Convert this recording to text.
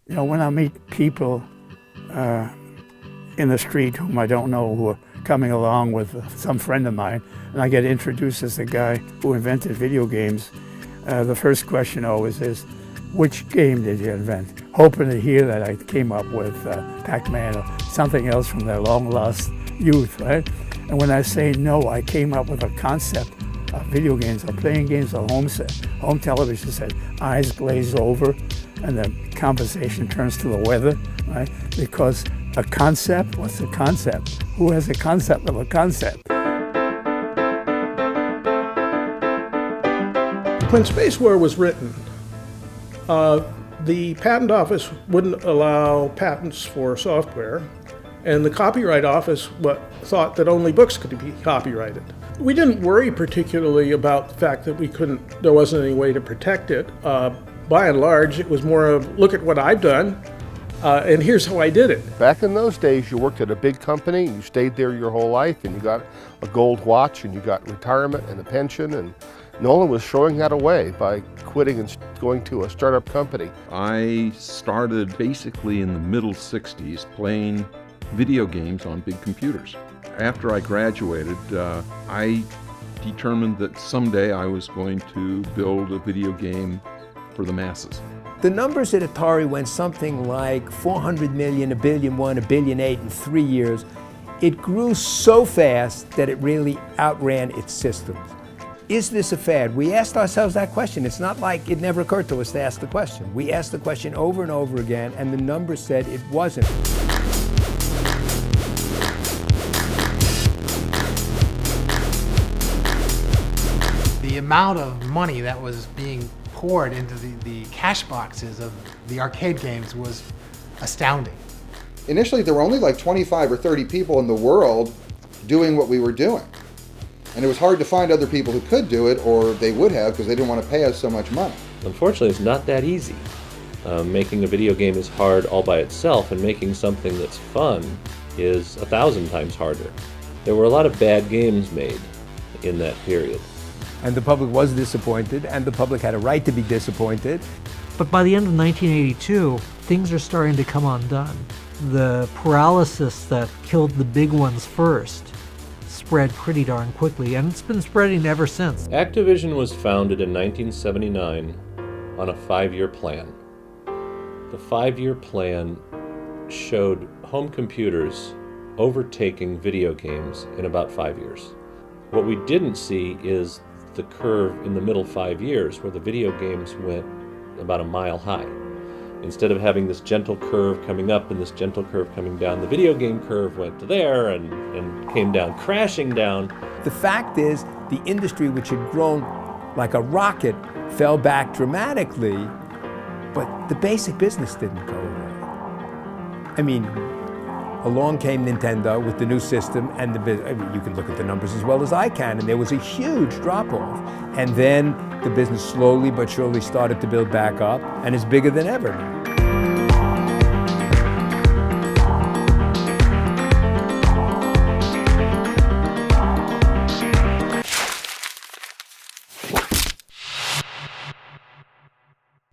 You know, when I meet people in the street whom I don't know who are coming along with some friend of mine, and I get introduced as the guy who invented video games, the first question always is, which game did you invent? Hoping to hear that I came up with PacMan or something else from their long-lost youth, right? And when I say no, I came up with a concept of video games or playing games on home television set, eyes glaze over, and the conversation turns to the weather, right? Because a concept, what's a concept? Who has a concept of a concept? When Spacewar was written, the patent office wouldn't allow patents for software, and the copyright office thought that only books could be copyrighted. We didn't worry particularly about the fact that there wasn't any way to protect it. By and large, it was more of, look at what I've done, and here's how I did it. Back in those days, you worked at a big company, you stayed there your whole life, and you got a gold watch, and you got retirement and a pension, and Nolan was showing that away by quitting and going to a startup company. I started basically in the middle 60s playing video games on big computers. After I graduated, I determined that someday I was going to build a video game for the masses. The numbers at Atari went something like 400 million, $1.1 billion, $1.8 billion in 3 years. It grew so fast that it really outran its systems. Is this a fad? We asked ourselves that question. It's not like it never occurred to us to ask the question. We asked the question over and over again, and the numbers said it wasn't. The amount of money that was being poured into the cash boxes of the arcade games was astounding. Initially, there were only like 25 or 30 people in the world doing what we were doing. And it was hard to find other people who could do it, or they would have, because they didn't want to pay us so much money. Unfortunately, it's not that easy. Making a video game is hard all by itself, and making something that's fun is 1,000 times harder. There were a lot of bad games made in that period. And the public was disappointed, and the public had a right to be disappointed. But by the end of 1982, things are starting to come undone. The paralysis that killed the big ones first spread pretty darn quickly, and it's been spreading ever since. Activision was founded in 1979 on a 5-year plan. The 5-year plan showed home computers overtaking video games in about 5 years. What we didn't see is the curve in the middle 5 years where the video games went about a mile high. Instead of having this gentle curve coming up and this gentle curve coming down, the video game curve went to there and came down, crashing down. The fact is, the industry, which had grown like a rocket, fell back dramatically, but the basic business didn't go away. I mean, along came Nintendo with the new system, and you can look at the numbers as well as I can, and there was a huge drop-off. And then the business slowly but surely started to build back up, and is bigger than ever now.